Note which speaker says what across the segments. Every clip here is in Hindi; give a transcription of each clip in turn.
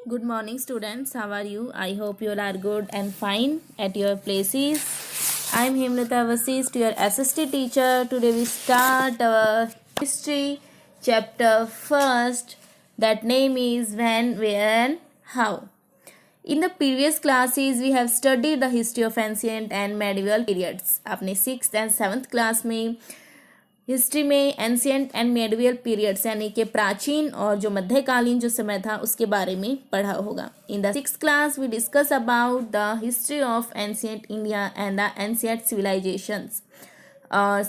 Speaker 1: Good morning, students. How are you? I hope you all are good and fine at your places. I am Himlata Vasist, your assistant teacher. Today we start our history chapter first. That name is When, Where, and How. In the previous classes, we have studied the history of ancient and medieval periods. आपने 6th and 7th क्लास में हिस्ट्री में एंशियंट एंड मेडिवल पीरियड्स यानी कि प्राचीन और जो मध्यकालीन जो समय था उसके बारे में पढ़ा होगा. In the 6th class we discuss about the history of ancient India and the ancient civilizations.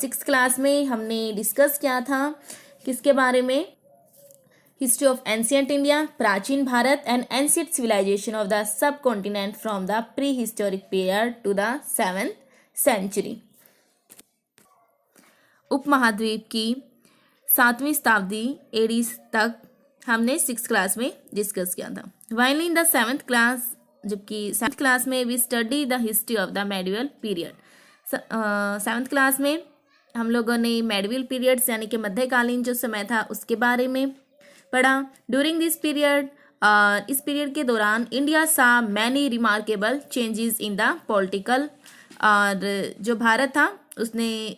Speaker 1: 6th class में हमने डिस्कस किया था किसके बारे में? हिस्ट्री ऑफ एंशियंट इंडिया, प्राचीन Bharat, and ancient civilization of the subcontinent from the prehistoric period to the 7th century. उपमहाद्वीप की 7वीं शताब्दी एडी तक हमने 6th क्लास में डिस्कस किया था. While in the 7th class, जबकि 7th क्लास में we study the history of the medieval period. 7th class में हम लोगों ने मेडिवल पीरियड्स यानी कि मध्यकालीन जो समय था उसके बारे में पढ़ा. ड्यूरिंग दिस पीरियड, इस पीरियड के दौरान इंडिया सा many remarkable changes in the political, और जो भारत था उसने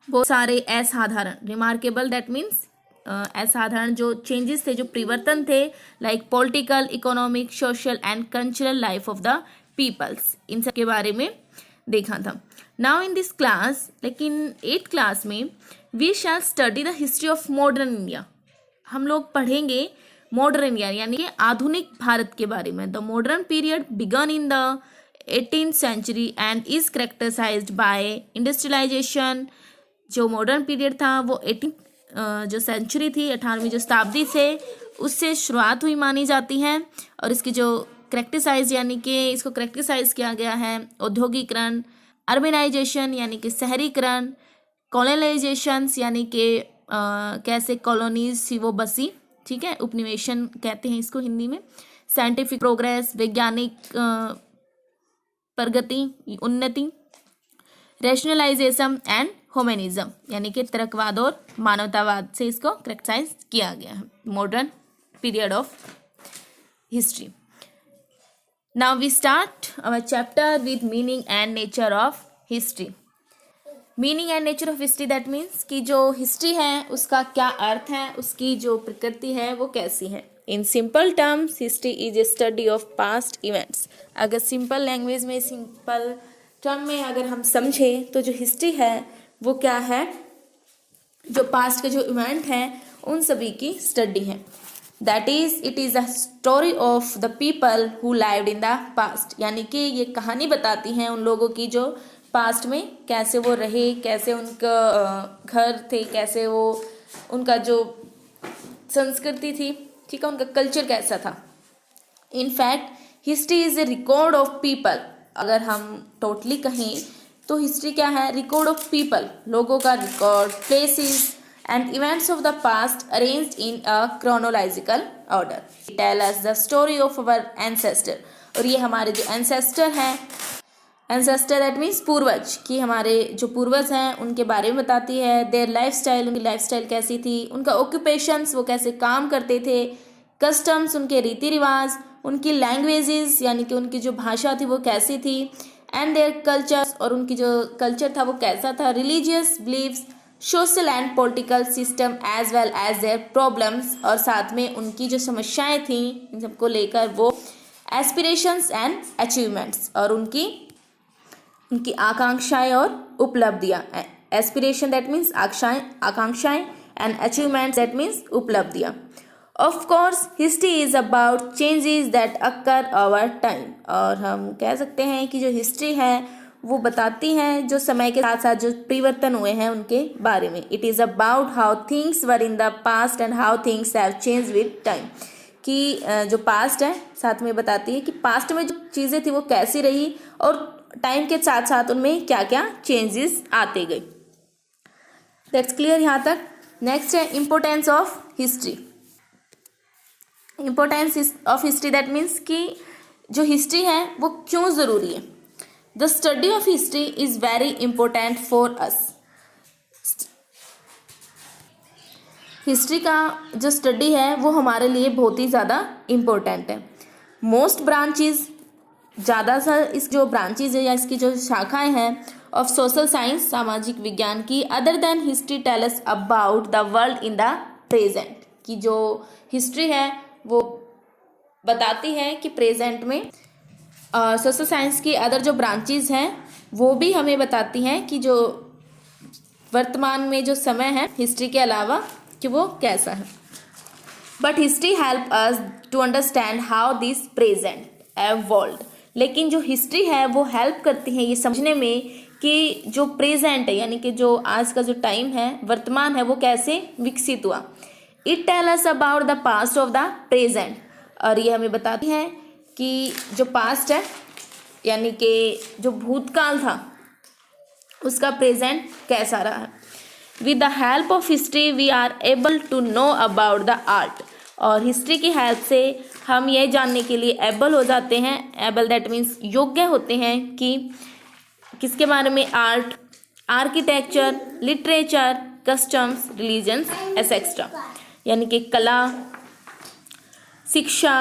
Speaker 1: बहुत सारे असाधारण, रिमार्केबल दैट मीन्स असाधारण जो चेंजेस थे, जो परिवर्तन थे, like political, economic, social and cultural life of the peoples, इन सब के बारे में देखा था. नाउ इन दिस क्लास, लेकिन 8th क्लास में we shall study the history of modern India. हम लोग पढ़ेंगे मॉडर्न इंडिया यानी कि आधुनिक भारत के बारे में. The modern period began in the 18th century and is characterized by industrialization. जो मॉडर्न पीरियड था वो 18th जो सेंचुरी थी, 18वीं जो शताब्दी से उससे शुरुआत हुई मानी जाती है. और इसकी जो करेक्टराइज यानी कि इसको करेक्टराइज किया गया है औद्योगिकरण, अर्बनाइजेशन यानी कि शहरीकरण, कॉलोनाइजेशन यानी कि कैसे कॉलोनीज थी वो बसी, ठीक है, उपनिवेशन कहते हैं इसको हिंदी में, साइंटिफिक प्रोग्रेस, वैज्ञानिक प्रगति, उन्नति, रैशनलाइजेशन एंड ह्यूमनिज्म यानी कि तर्कवाद और मानवतावाद से इसको करेक्टराइज किया गया है modern period of history. Now we start our chapter with meaning and nature of history. Meaning and nature of history that means कि जो हिस्ट्री है उसका क्या अर्थ है, उसकी जो प्रकृति है वो कैसी है. In simple terms, history is a study of past events. अगर सिंपल लैंग्वेज में, सिंपल टर्म में अगर हम समझें तो जो हिस्ट्री है वो क्या है? जो पास्ट के जो इवेंट हैं उन सभी की स्टडी है. That is, it is a story of the people who lived in the past. यानी कि ये कहानी बताती हैं उन लोगों की जो पास्ट में कैसे वो रहे, कैसे उनका घर थे, कैसे वो उनका जो संस्कृति थी, ठीक है, उनका कल्चर कैसा था. In fact history is a record of people. अगर हम टोटली कहें तो हिस्ट्री क्या है? रिकॉर्ड ऑफ पीपल, लोगों का record, places and events of the past arranged in a chronological order. Tell us the story of our ancestor. और ये हमारे जो एंसेस्टर हैं, एंसेस्टर दैट मीन्स पूर्वज, कि हमारे जो पूर्वज हैं उनके बारे में बताती है. देयर लाइफ स्टाइल, उनकी लाइफ स्टाइल कैसी थी, उनका ऑक्यूपेशंस, वो कैसे काम करते थे, कस्टम्स, उनके रीति रिवाज, उनकी लैंग्वेजेस यानी कि उनकी जो भाषा थी वो कैसी थी, एंड देयर कल्चर्स, और उनकी जो कल्चर था वो कैसा था, religious beliefs, social and political system as well as their problems, और साथ में उनकी जो समस्याएं थी इन सबको लेकर वो एस्पिरेशंस एंड अचीवमेंट्स, और उनकी आकांक्षाएं और उपलब्धियां. एस्पिरेशन दैट मीन्स आकांक्षाएं, एंड अचीवमेंट्स दैट मीन्स उपलब्धियां. Of course, history is about changes that occur over time. और हम कह सकते हैं कि जो हिस्ट्री है वो बताती है जो समय के साथ साथ जो परिवर्तन हुए हैं उनके बारे में. It is about how things were in the past and how things have changed with time. कि जो पास्ट है साथ में बताती है कि पास्ट में जो चीज़ें थी वो कैसी रही और टाइम के साथ साथ उनमें क्या क्या चेंजेस आते गए. दैट्स क्लियर यहाँ तक. नेक्स्ट है importance of history. Importance of history that means कि जो हिस्ट्री है वो क्यों ज़रूरी है. The study of history is very important for us. History का जो स्टडी है वो हमारे लिए बहुत ही ज़्यादा इम्पोर्टेंट है। मोस्ट ब्रांचेस, ज़्यादा सा इस जो ब्रांचेज है या इसकी जो शाखाएं हैं ऑफ सोशल साइंस, सामाजिक विज्ञान की, other than history tell us about the world in the present, की जो हिस्ट्री है वो बताती है कि प्रेजेंट में सोशल साइंस की अदर जो ब्रांचेज हैं वो भी हमें बताती हैं कि जो वर्तमान में जो समय है हिस्ट्री के अलावा कि वो कैसा है। But history help us to understand how this present evolved, लेकिन जो हिस्ट्री है वो हेल्प करती है ये समझने में कि जो प्रेजेंट है यानी कि जो आज का जो टाइम है, वर्तमान है, वो कैसे विकसित हुआ। It tell us about the past of the present, और ये हमें बताती है कि जो पास्ट है यानी कि जो भूतकाल था उसका प्रेजेंट कैसा रहा है। With the help of history we are able to know about the art, और हिस्ट्री की हेल्प से हम ये जानने के लिए एबल हो जाते हैं, एबल दैट मीन्स योग्य होते हैं कि किसके बारे में, art, architecture, literature, customs, religions etcetera, यानी कि कला, शिक्षा,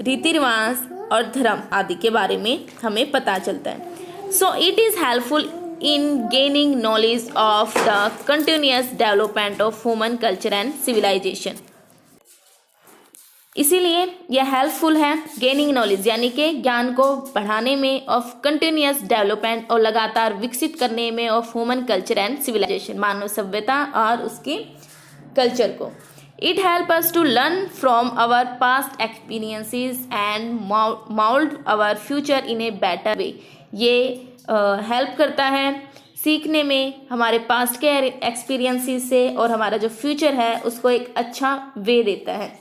Speaker 1: रीति रिवाज और धर्म आदि के बारे में हमें पता चलता है। So it is helpful in gaining knowledge of the continuous development of human culture and civilization. इसीलिए यह हेल्पफुल है गेनिंग नॉलेज यानी कि ज्ञान को बढ़ाने में, ऑफ कंटिन्यूअस डेवलपमेंट और लगातार विकसित करने में, of human culture and civilization, मानव सभ्यता और उसकी कल्चर को। It help us to learn from our past experiences and mould our future in a better way. ये हेल्प करता है सीखने में हमारे पास्ट के एक्सपीरियंसेस से, और हमारा जो फ्यूचर है उसको एक अच्छा वे देता है।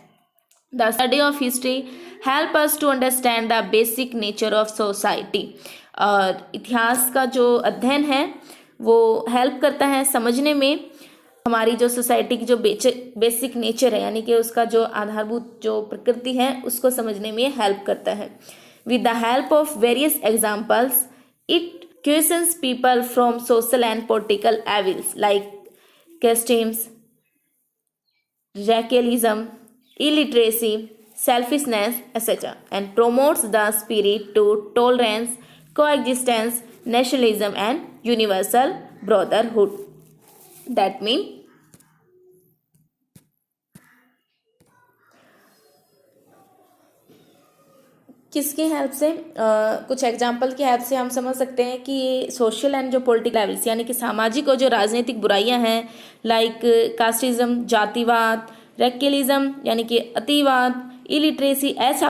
Speaker 1: The study of history help us to understand the basic nature of society, और इतिहास का जो अध्ययन है वो हेल्प करता है समझने में हमारी जो सोसाइटी की जो बेसिक नेचर है यानी कि उसका जो आधारभूत जो प्रकृति है उसको समझने में हेल्प करता है। With the help of various examples it questions people from social and political evils like customs, racialism, illiteracy, selfishness, etc., and promotes the spirit to tolerance, coexistence, nationalism, and universal brotherhood. That means किसकी हेल्प से, कुछ एग्जाम्पल की हेल्प से हम समझ सकते हैं कि ये सोशल एंड जो पॉलिटिकल लेवल्स यानी कि सामाजिक और जो राजनीतिक बुराइयां हैं लाइक कास्टिज्म, जातिवाद, रैकेलिज्म यानी कि अतिवाद, इलिटरेसी, ऐसा